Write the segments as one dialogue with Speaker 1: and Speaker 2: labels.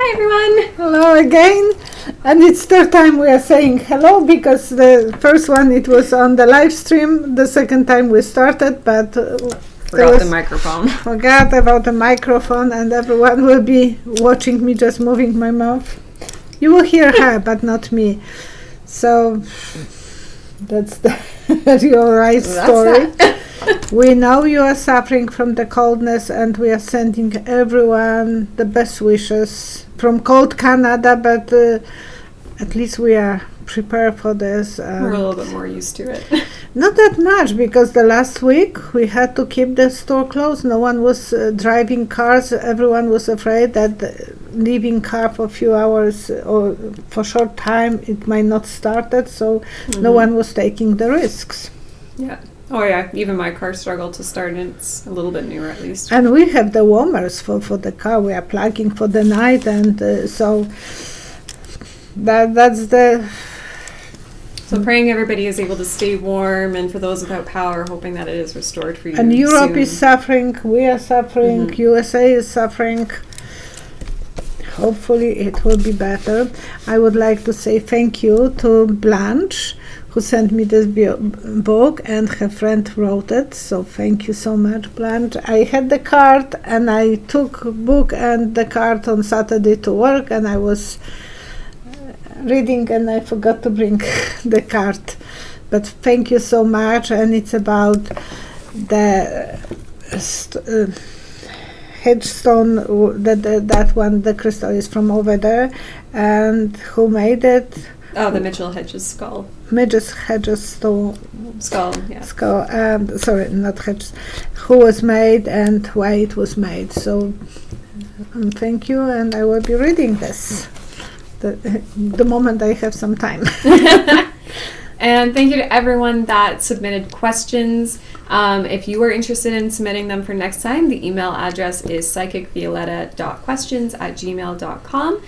Speaker 1: Hi everyone!
Speaker 2: Hello again, and it's third time we are saying hello because the first one it was on the live stream, the second time we started, but
Speaker 1: Forgot the microphone.
Speaker 2: Forgot about the microphone, and everyone will be watching me just moving my mouth. You will hear her, but not me. So that's the your right story. We know you are suffering from the coldness, and we are sending everyone the best wishes from cold Canada, but at least we are prepared for this.
Speaker 1: We're a little bit more used to it.
Speaker 2: Not that much, because the last week we had to keep the store closed. No one was driving cars. Everyone was afraid that leaving car for a few hours or for short time it might not start it, so no one was taking the risks.
Speaker 1: Yeah. Oh yeah, even my car struggled to start, and it's a little bit newer at least.
Speaker 2: And we have the warmers for the car. We are plugging for the night, and so that's the...
Speaker 1: So praying everybody is able to stay warm, and for those without power, hoping that it is restored for you
Speaker 2: And Europe
Speaker 1: soon.
Speaker 2: is suffering, we are suffering, USA is suffering. Hopefully it will be better. I would like to say thank you to Blanche, who sent me this book, and her friend wrote it. So thank you so much, Blanche. I had the card, and I took book and the card on Saturday to work, and I was reading, and I forgot to bring the card. But thank you so much, and it's about the headstone, that one, the crystal is from over there, and who made it?
Speaker 1: Oh, the Mitchell Hedges skull.
Speaker 2: Hedges skull,
Speaker 1: Yeah.
Speaker 2: Sorry, not Hedges. Who was made and why it was made. So thank you, and I will be reading this the moment I have some time.
Speaker 1: And thank you to everyone that submitted questions. If you are interested in submitting them for next time, the email address is psychicvioletta.questions@gmail.com.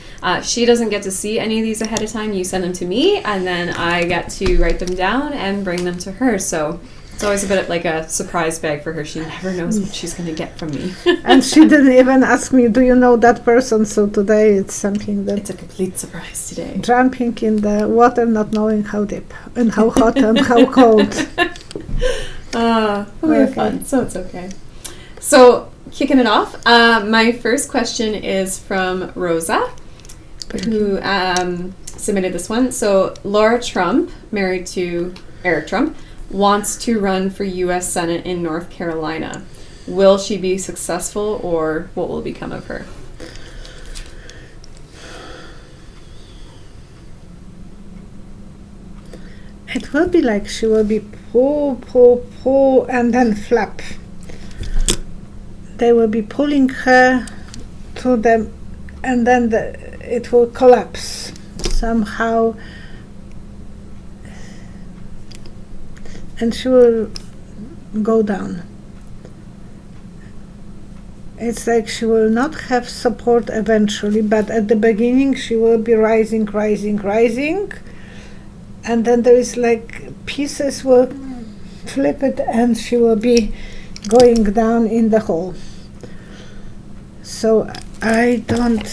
Speaker 1: She doesn't get to see any of these ahead of time. You send them to me, and then I get to write them down and bring them to her. So it's always a bit of like a surprise bag for her. She never knows what she's going to get from me.
Speaker 2: And she didn't even ask me, do you know that person? So today it's something that...
Speaker 1: It's a complete surprise today.
Speaker 2: Jumping in the water, not knowing how deep and how hot and how cold.
Speaker 1: We have fun, so it's okay. So, kicking it off, my first question is from Rosa, who submitted this one. So, Lara Trump, married to Eric Trump, wants to run for U.S. Senate in North Carolina. Will she be successful, or what will become of her?
Speaker 2: It will be like she will be pull, and then flap. They will be pulling her to them, and then it will collapse somehow, and she will go down. It's like she will not have support eventually, but at the beginning she will be rising, and then there is like pieces will flip it, and she will be going down in the hole. So I don't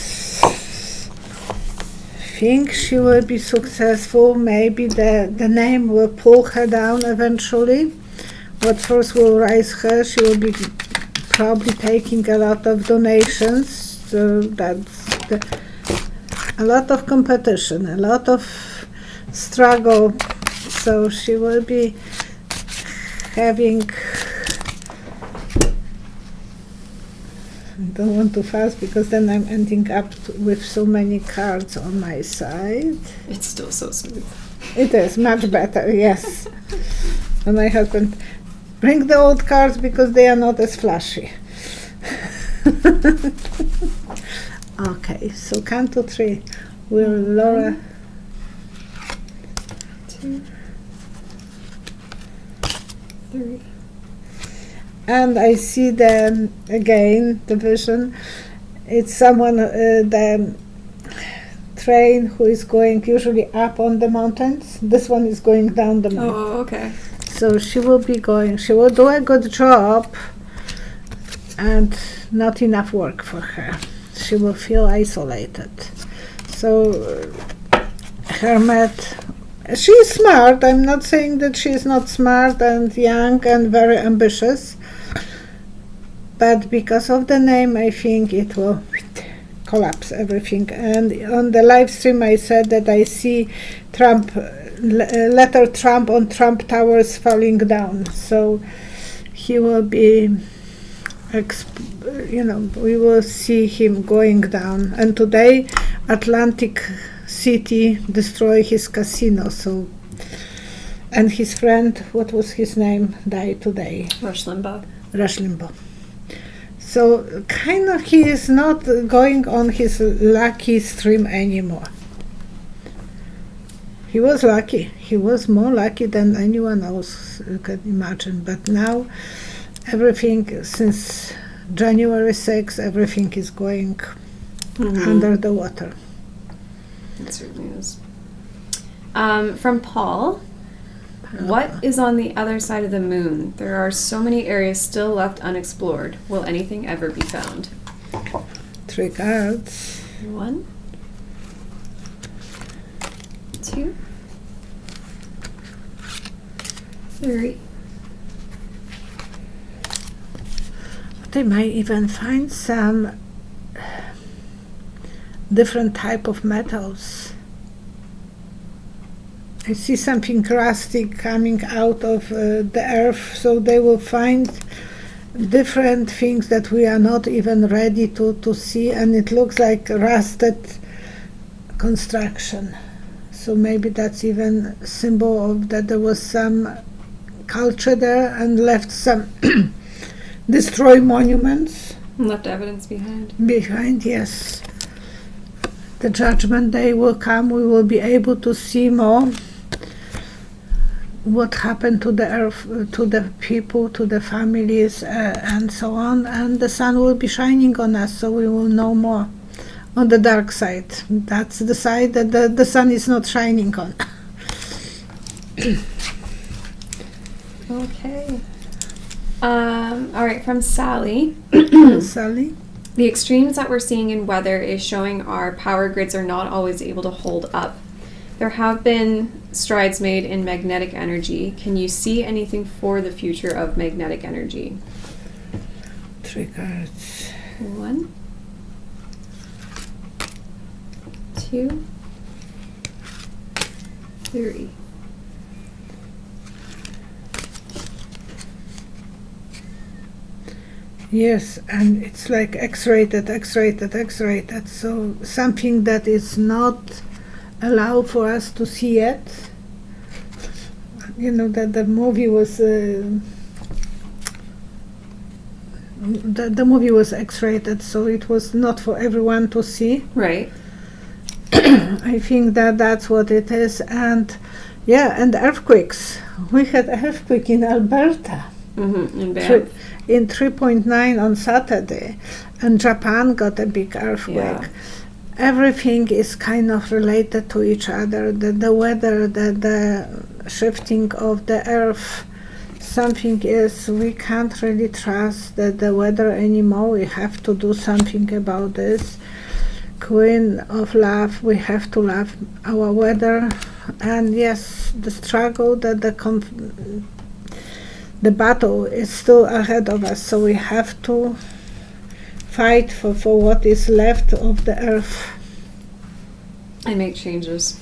Speaker 2: think she will be successful. Maybe the name will pull her down eventually. What first will rise her, she will be probably taking a lot of donations. So that's a lot of competition, a lot of struggle. So she will be having... I don't want to fast because then I'm ending up with so many cards on my side.
Speaker 1: It's still so smooth.
Speaker 2: It is much better, yes. And my husband, bring the old cards because they are not as flashy. Okay, so count to 3. Will Lara...
Speaker 1: 2, 3.
Speaker 2: And I see the vision. It's someone, the train who is going usually up on the mountains. This one is going down the mountain.
Speaker 1: Oh, okay.
Speaker 2: So she will be going, she will do a good job, and not enough work for her. she will feel isolated. So hermit, she is smart. I'm not saying that she is not smart and young and very ambitious, but because of the name, I think it will collapse everything. And on the live stream, I said that I see Trump, letter Trump on Trump Towers falling down. So he will be, we will see him going down. And today, Atlantic City destroyed his casino. So, and his friend, what was his name, died today.
Speaker 1: Rush Limbaugh.
Speaker 2: Rush Limbaugh. So kind of he is not going on his lucky stream anymore. He was lucky. He was more lucky than anyone else you can imagine. But now everything, since January 6th, everything is going under the water.
Speaker 1: It certainly is. From Paul. What is on the other side of the moon? There are so many areas still left unexplored. Will anything ever be found?
Speaker 2: 3 cards.
Speaker 1: 1, 2, 3.
Speaker 2: They might even find some different type of metals. I see something rusty coming out of the earth, so they will find different things that we are not even ready to see, and it looks like rusted construction. So maybe that's even a symbol of that there was some culture there and left some destroyed monuments.
Speaker 1: Left evidence behind.
Speaker 2: Behind, yes. The judgment day will come, we will be able to see more what happened to the earth, to the people, to the families, and so on, and the sun will be shining on us, so we will know more on the dark side. That's the side that the sun is not shining on.
Speaker 1: Okay. All right, from Sally.
Speaker 2: Sally?
Speaker 1: The extremes that we're seeing in weather is showing our power grids are not always able to hold up. There have been strides made in magnetic energy. Can you see anything for the future of magnetic energy?
Speaker 2: 3 cards.
Speaker 1: 1, 2, 3.
Speaker 2: Yes, and it's like X-rated, so something that is not allowed for us to see yet. You know that the movie was the movie was X-rated, so it was not for everyone to see.
Speaker 1: Right.
Speaker 2: I think that's what it is. And yeah, and earthquakes. We had earthquake in Alberta.
Speaker 1: In Banff.
Speaker 2: In 3.9 on Saturday, and Japan got a big earthquake.
Speaker 1: Yeah.
Speaker 2: Everything is kind of related to each other. The weather, the shifting of the earth. Something is, we can't really trust the weather anymore. We have to do something about this. Queen of Love, we have to love our weather. And yes, the struggle, the battle is still ahead of us, so we have to fight for what is left of the earth.
Speaker 1: And make changes.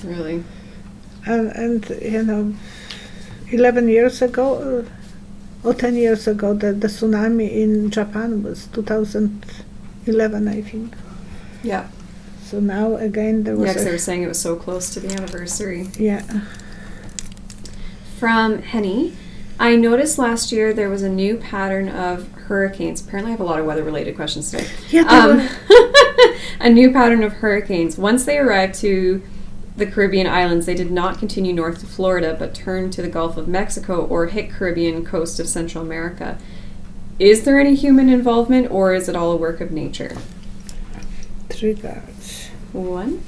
Speaker 1: Really.
Speaker 2: And 11 years ago, or 10 years ago, the tsunami in Japan was 2011, I think.
Speaker 1: Yeah.
Speaker 2: So now again there was.
Speaker 1: Yeah, because they were saying it was so close to the anniversary.
Speaker 2: Yeah.
Speaker 1: From Henny, I noticed last year there was a new pattern of hurricanes. Apparently I have a lot of weather-related questions today.
Speaker 2: Yeah,
Speaker 1: a new pattern of hurricanes. Once they arrived to the Caribbean islands, they did not continue north to Florida, but turned to the Gulf of Mexico or hit Caribbean coast of Central America. Is there any human involvement, or is it all a work of nature?
Speaker 2: 3 cards.
Speaker 1: 1,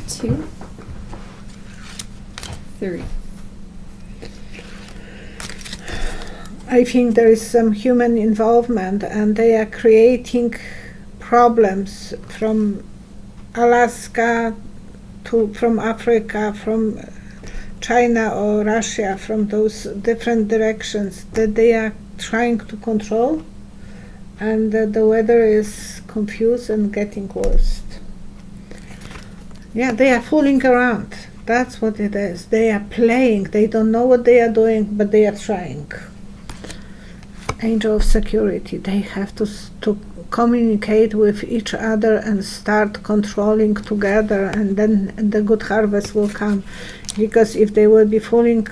Speaker 1: 2, 3.
Speaker 2: I think there is some human involvement, and they are creating problems from Alaska from Africa, from China or Russia, from those different directions that they are trying to control, and the weather is confused and getting worse. Yeah, they are fooling around. That's what it is. They are playing. They don't know what they are doing, but they are trying. Angel of security. They have to communicate with each other and start controlling together, and then the good harvest will come. Because if they will be fooling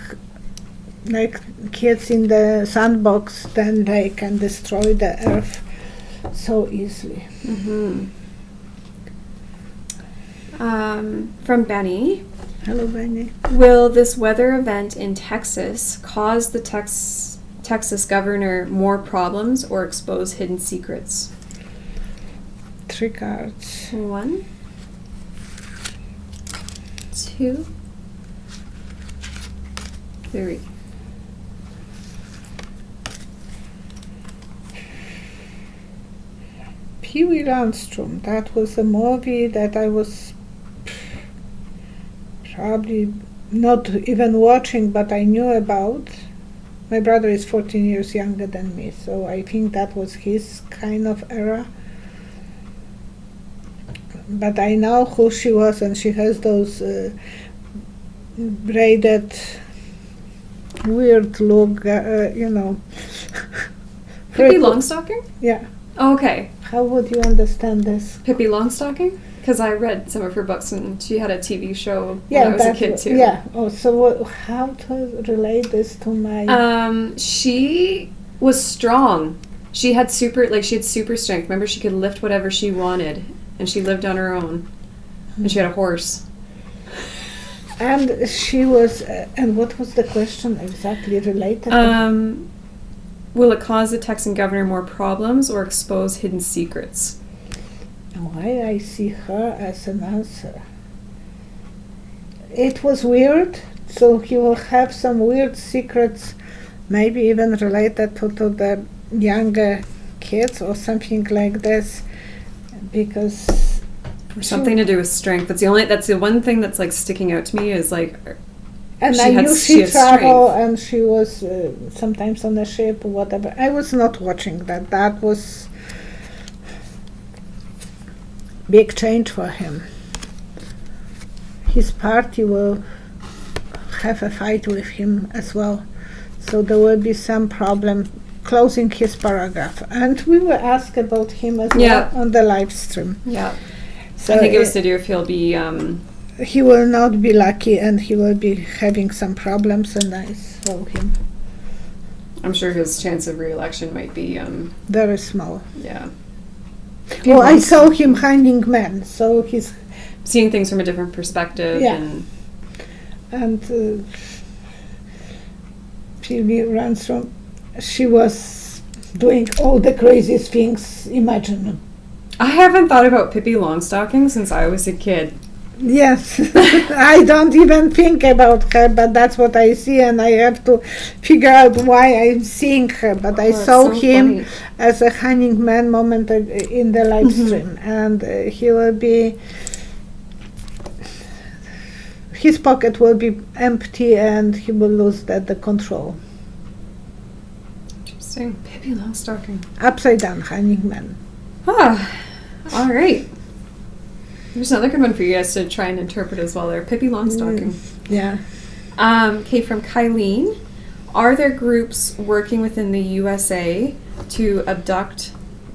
Speaker 2: like kids in the sandbox, then they can destroy the earth so easily.
Speaker 1: From Benny.
Speaker 2: Hello, Benny.
Speaker 1: Will this weather event in Texas cause the Texas governor more problems or expose hidden secrets?
Speaker 2: 3 cards.
Speaker 1: 1, 2, 3.
Speaker 2: Pee Wee Landstrom. That was a movie that I was probably not even watching, but I knew about. My brother is 14 years younger than me, so I think that was his kind of era. But I know who she was, and she has those braided, weird look,
Speaker 1: Pippi Longstocking?
Speaker 2: Yeah.
Speaker 1: Oh, okay.
Speaker 2: How would you understand this?
Speaker 1: Pippi Longstocking? Because I read some of her books, and she had a TV show when I was a kid too.
Speaker 2: Yeah. Oh, so how to relate this to my?
Speaker 1: She was strong. She had super strength. Remember, she could lift whatever she wanted, and she lived on her own. And she had a horse.
Speaker 2: And she was. And what was the question exactly related?
Speaker 1: Will it cause the Texan governor more problems or expose hidden secrets?
Speaker 2: Why I see her as an answer. It was weird, so he will have some weird secrets, maybe even related to the younger kids or something like this, because
Speaker 1: or something to do with strength. That's the one thing that's like sticking out to me is like.
Speaker 2: And I knew she traveled, and she was sometimes on a ship or whatever. I was not watching that. That was big change for him. His party will have a fight with him as well. So there will be some problem closing his paragraph. And we will ask about him as well on the live stream.
Speaker 1: Yeah.
Speaker 2: So
Speaker 1: I think it was to do if he'll be...
Speaker 2: he will not be lucky, and he will be having some problems, and I saw him.
Speaker 1: I'm sure his chance of re-election might be...
Speaker 2: very small.
Speaker 1: Yeah.
Speaker 2: Well, I saw him hanging man, so he's...
Speaker 1: seeing things from a different perspective.
Speaker 2: Yeah. And Phoebe runs from... She was doing all the craziest things imaginable.
Speaker 1: I haven't thought about Pippi Longstocking since I was a kid.
Speaker 2: Yes, I don't even think about her, but that's what I see, and I have to figure out why I'm seeing her. But I saw him funny. As a hanging man moment in the live stream, and he will be... his pocket will be empty, and he will lose the control.
Speaker 1: Interesting. Pippi Longstocking.
Speaker 2: Upside down hanging man.
Speaker 1: Ah, all right. There's another good one for you guys to try and interpret as well there. Pippi Longstocking.
Speaker 2: Yeah.
Speaker 1: Okay, from Kylene. Are there groups working within the USA to abduct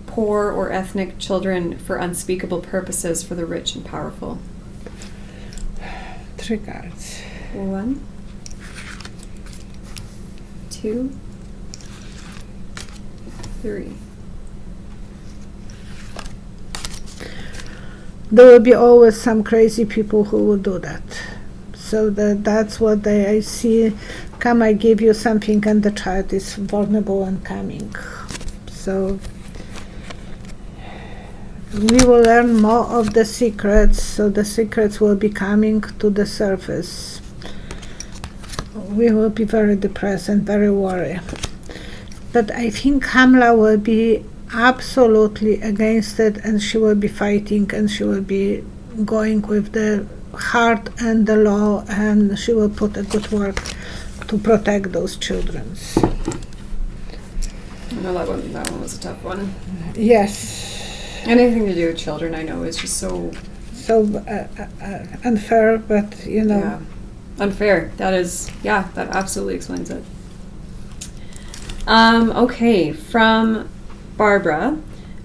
Speaker 1: poor or ethnic children for unspeakable purposes for the rich and powerful?
Speaker 2: 3 cards.
Speaker 1: 1, 2, 3.
Speaker 2: There will be always some crazy people who will do that. So that's what I see. Come, I give you something, and the child is vulnerable and coming. So we will learn more of the secrets, so the secrets will be coming to the surface. We will be very depressed and very worried. But I think Kamla will be absolutely against it, and she will be fighting, and she will be going with the heart and the law, and she will put a good work to protect those children.
Speaker 1: I know that one was a tough one.
Speaker 2: Yes.
Speaker 1: Anything to do with children, I know, is just so
Speaker 2: unfair, but
Speaker 1: yeah, unfair. That absolutely explains it. Okay, from Barbara.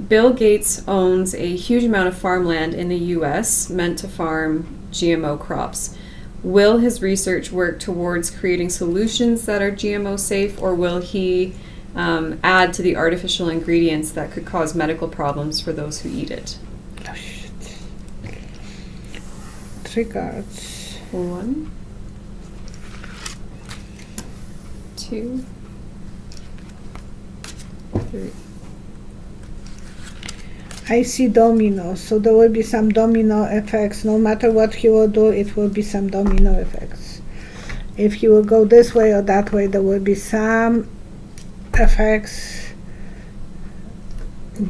Speaker 1: Bill Gates owns a huge amount of farmland in the U.S. meant to farm GMO crops. Will his research work towards creating solutions that are GMO safe, or will he add to the artificial ingredients that could cause medical problems for those who eat it?
Speaker 2: Oh, shit. 3 cards.
Speaker 1: 1, 2, 3.
Speaker 2: I see dominoes, so there will be some domino effects. No matter what he will do, it will be some domino effects. If he will go this way or that way, there will be some effects.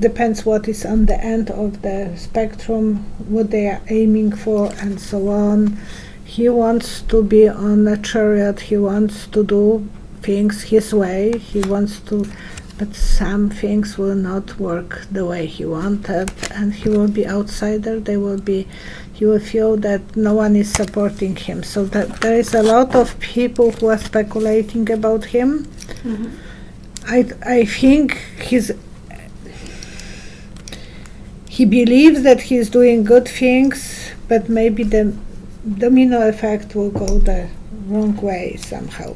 Speaker 2: Depends what is on the end of the spectrum, what they are aiming for, and so on. He wants to be on a chariot. He wants to do things his way. He wants to, but some things will not work the way he wanted, and he will be outsider. He will feel that no one is supporting him. So that there is a lot of people who are speculating about him.
Speaker 1: Mm-hmm.
Speaker 2: I think he believes that he's doing good things, but maybe the domino effect will go the wrong way somehow.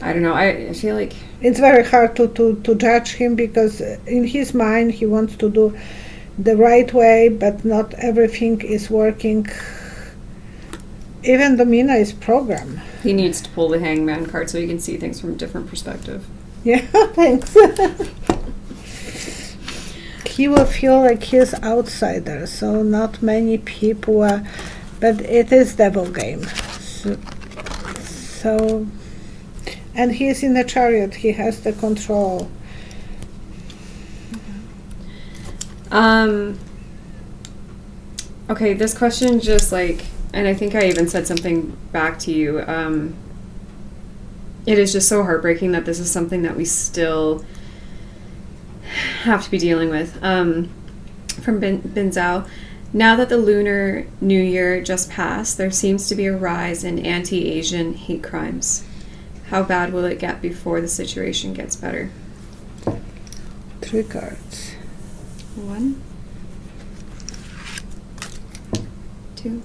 Speaker 1: I don't know. I feel like
Speaker 2: it's very hard to judge him, because in his mind he wants to do the right way, but not everything is working. Even domino is program.
Speaker 1: he needs to pull the hangman card so he can see things from a different perspective.
Speaker 2: Yeah, thanks. He will feel like he's outsider, so not many people are, but it is devil game. So and he's in the chariot, he has the control.
Speaker 1: Okay, this question just and I think I even said something back to you. It is just so heartbreaking that this is something that we still have to be dealing with. From Bin Zhao. Now that the Lunar New Year just passed, there seems to be a rise in anti-Asian hate crimes. How bad will it get before the situation gets better?
Speaker 2: 3 cards.
Speaker 1: 1, 2,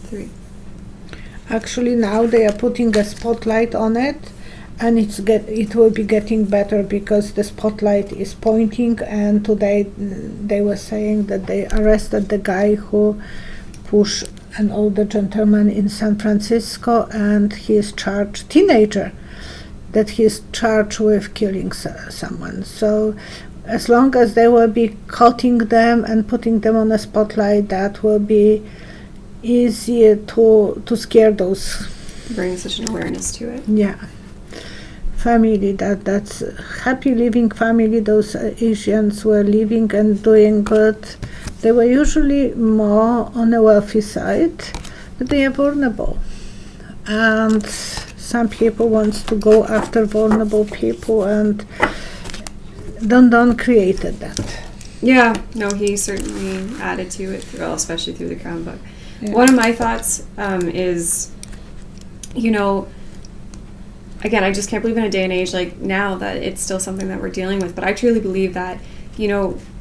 Speaker 1: 3.
Speaker 2: Actually, now they are putting a spotlight on it, and it will be getting better, because the spotlight is pointing. And today they were saying that they arrested the guy who pushed an older gentleman in San Francisco, and he is charged, teenager, that he is charged with killing someone. So as long as they will be cutting them and putting them on a spotlight, that will be easier to scare those.
Speaker 1: Bring such an awareness to it.
Speaker 2: Yeah. Family, that's happy living family. Those Asians were living and doing good. They were usually more on the wealthy side, but they are vulnerable. And some people want to go after vulnerable people, and Don created that.
Speaker 1: Yeah, no, he certainly added to it, well, especially through the Crown book.
Speaker 2: Yeah.
Speaker 1: One of my thoughts is, again, I just can't believe in a day and age like now that it's still something that we're dealing with, but I truly believe that,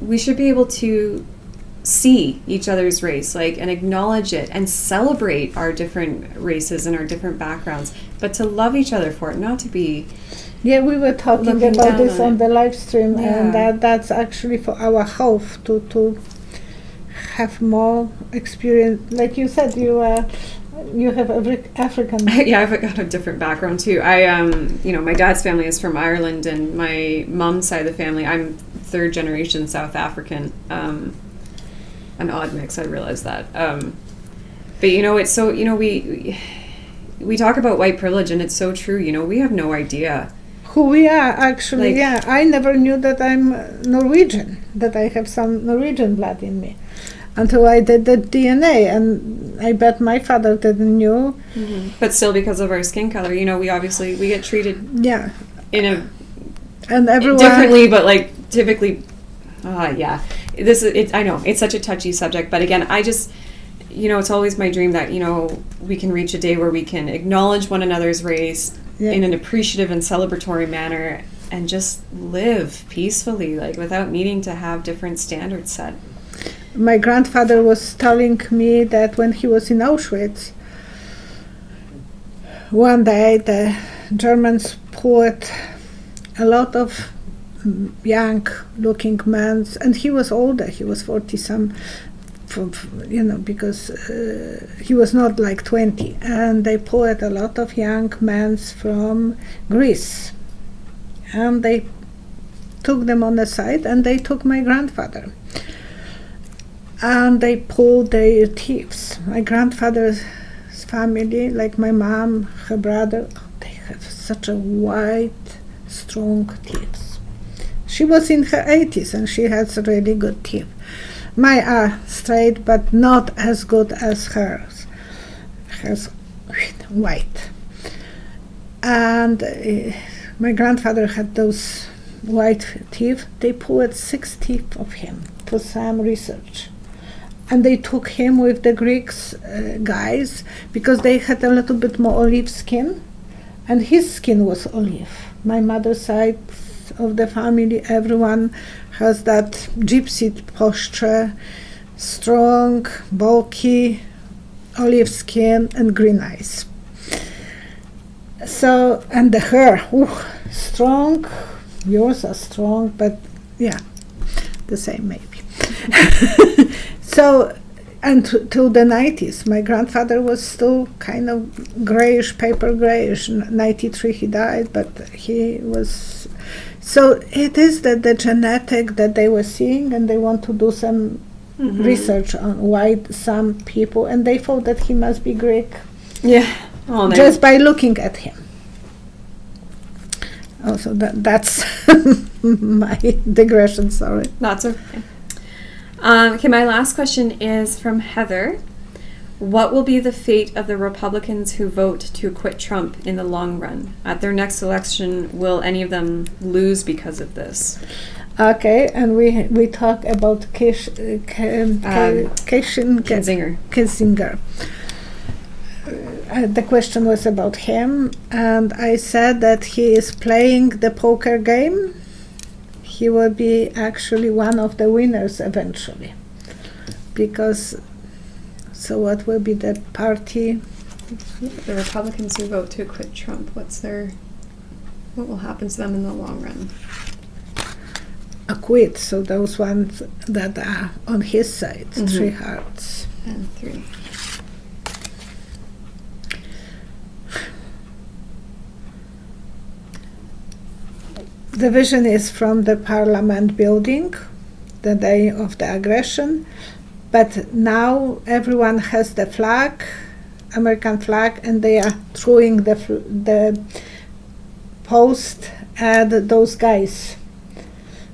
Speaker 1: we should be able to see each other's race, and acknowledge it and celebrate our different races and our different backgrounds, but to love each other for it, not to be...
Speaker 2: Yeah, we were talking about this on the live stream,
Speaker 1: yeah.
Speaker 2: And that's actually for our health, to have more experience. Like you said, you have African.
Speaker 1: Yeah, I've got a different background too. My dad's family is from Ireland, and my mom's side of the family, I'm 3rd generation South African. An odd mix, I realize that. But it's so, we talk about white privilege, and it's so true. We have no idea
Speaker 2: who we are, actually. Yeah, I never knew that I'm Norwegian, that I have some Norwegian blood in me, until I did the DNA, and I bet my father didn't knew.
Speaker 1: Mm-hmm. But still, because of our skin color, we get treated in a
Speaker 2: and everyone
Speaker 1: differently, but typically, I know it's such a touchy subject, but again, I just. It's always my dream that, we can reach a day where we can acknowledge one another's race in an appreciative and celebratory manner and just live peacefully, without needing to have different standards set.
Speaker 2: My grandfather was telling me that when he was in Auschwitz, one day the Germans put a lot of young-looking men, and he was older, he was 40-some, because he was not 20, and they pulled a lot of young men from Greece, and they took them on the side, and they took my grandfather, and they pulled their teeth. My grandfather's family, my mom, her brother, they have such a white, strong teeth. She was in her 80s, and she has really good teeth. Mine are straight, but not as good as hers. Hers white. And my grandfather had those white teeth. They pulled 6 teeth of him for some research. And they took him with the Greeks guys because they had a little bit more olive skin. And his skin was olive. My mother's side of the family, everyone has that gypsy posture, strong, bulky, olive skin and green eyes. So, and the hair, strong, yours are strong, but the same maybe. So, and till the 90s, my grandfather was still kind of grayish, paper grayish. 93 he died, but he was. So it is that the genetic that they were seeing, and they want to do some research on why some people, and they thought that he must be Greek.
Speaker 1: Yeah. Oh,
Speaker 2: just by looking at him. Also, that's my digression, sorry.
Speaker 1: That's okay. Okay, my last question is from Heather. What will be the fate of the Republicans who vote to acquit Trump in the long run? At their next election, will any of them lose because of this?
Speaker 2: Okay, and we talk about
Speaker 1: Kinzinger.
Speaker 2: Kinzinger. The question was about him, and I said that he is playing the poker game. He will be actually one of the winners eventually, because so what will be the party?
Speaker 1: The Republicans who vote to acquit Trump, what will happen to them in the long run?
Speaker 2: Acquit, so those ones that are on his side, 3 hearts.
Speaker 1: And 3.
Speaker 2: The vision is from the Parliament building, the day of the aggression, but now everyone has the flag, American flag, and they are throwing the post at those guys.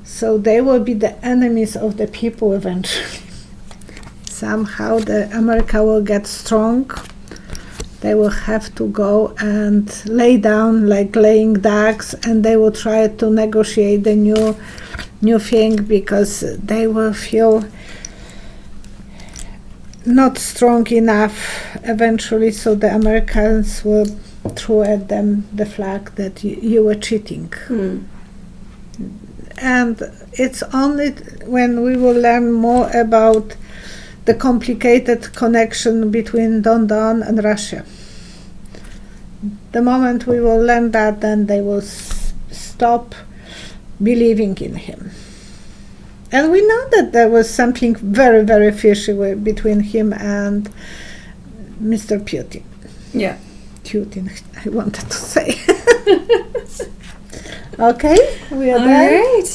Speaker 2: So they will be the enemies of the people eventually. Somehow America will get strong. They will have to go and lay down like laying ducks, and they will try to negotiate the new thing, because they will feel not strong enough eventually, so the Americans will throw at them the flag that you were cheating. And it's only when we will learn more about the complicated connection between Don and Russia. The moment we will learn that, then they will stop believing in him. And we know that there was something very, very fishy between him and Mr. Putin.
Speaker 1: Yeah.
Speaker 2: Putin, I wanted to say. Okay, we are
Speaker 1: All
Speaker 2: done.
Speaker 1: right.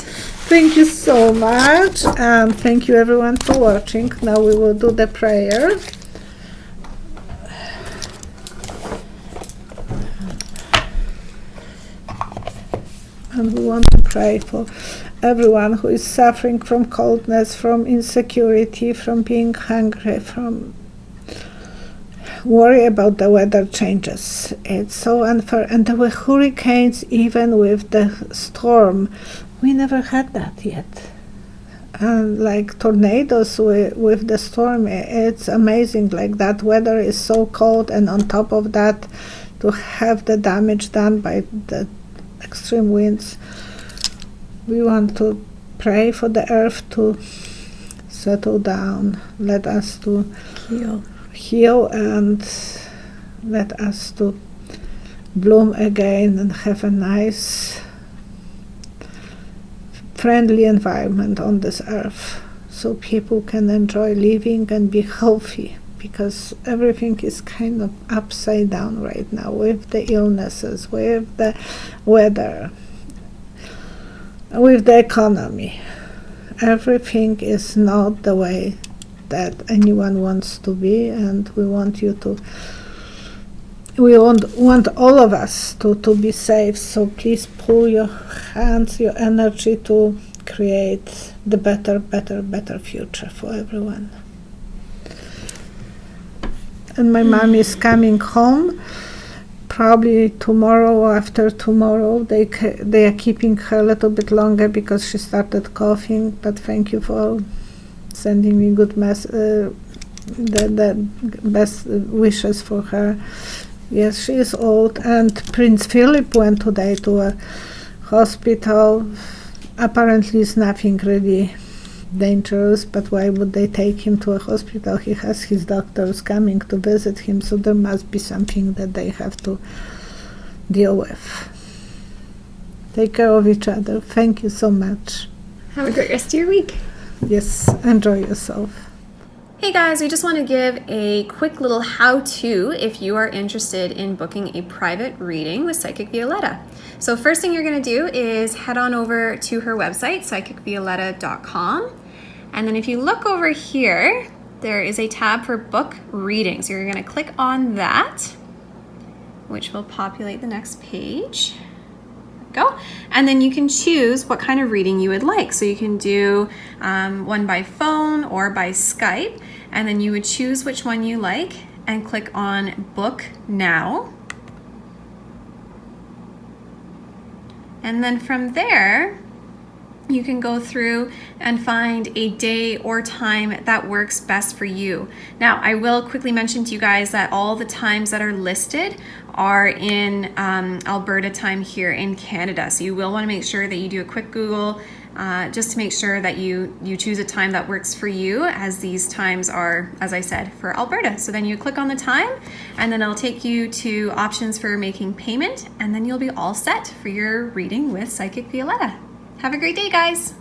Speaker 2: Thank you so much, and thank you everyone for watching. Now we will do the prayer. And we want to pray for everyone who is suffering from coldness, from insecurity, from being hungry, from worry about the weather changes. It's so unfair. And the hurricanes, even with the storm, we never had that yet. And like tornadoes with the storm, it's amazing. Like that weather is so cold, and on top of that, to have the damage done by the extreme winds. We want to pray for the earth to settle down, let us to heal and let us to bloom again and have a nice friendly environment on this earth, so people can enjoy living and be healthy, because everything is kind of upside down right now with the illnesses, with the weather, with the economy. Everything is not the way that anyone wants to be, and we want all of us to be safe. So please pull your hands, your energy to create the better future for everyone. And my mom is coming home probably tomorrow or after tomorrow. They are keeping her a little bit longer because she started coughing, but thank you for sending me good the best wishes for her. Yes, she is old, and Prince Philip went today to a hospital. Apparently it's nothing really dangerous, but why would they take him to a hospital? He has his doctors coming to visit him, so there must be something that they have to deal with. Take care of each other. Thank you so much.
Speaker 1: Have a great rest of your week.
Speaker 2: Yes, enjoy yourself.
Speaker 1: Hey guys, we just want to give a quick little how-to if you are interested in booking a private reading with Psychic Violetta. So first thing you're going to do is head on over to her website, psychicvioletta.com. And then if you look over here, there is a tab for book readings. You're going to click on that, which will populate the next page. Go. And then you can choose what kind of reading you would like. So you can do one by phone or by Skype, and then you would choose which one you like and click on Book Now. And then from there, you can go through and find a day or time that works best for you. Now, I will quickly mention to you guys that all the times that are listed are in Alberta time here in Canada. So you will want to make sure that you do a quick Google just to make sure that you choose a time that works for you, as these times are, as I said, for Alberta. So then you click on the time, and then it'll take you to options for making payment, and then you'll be all set for your reading with Psychic Violetta. Have a great day, guys.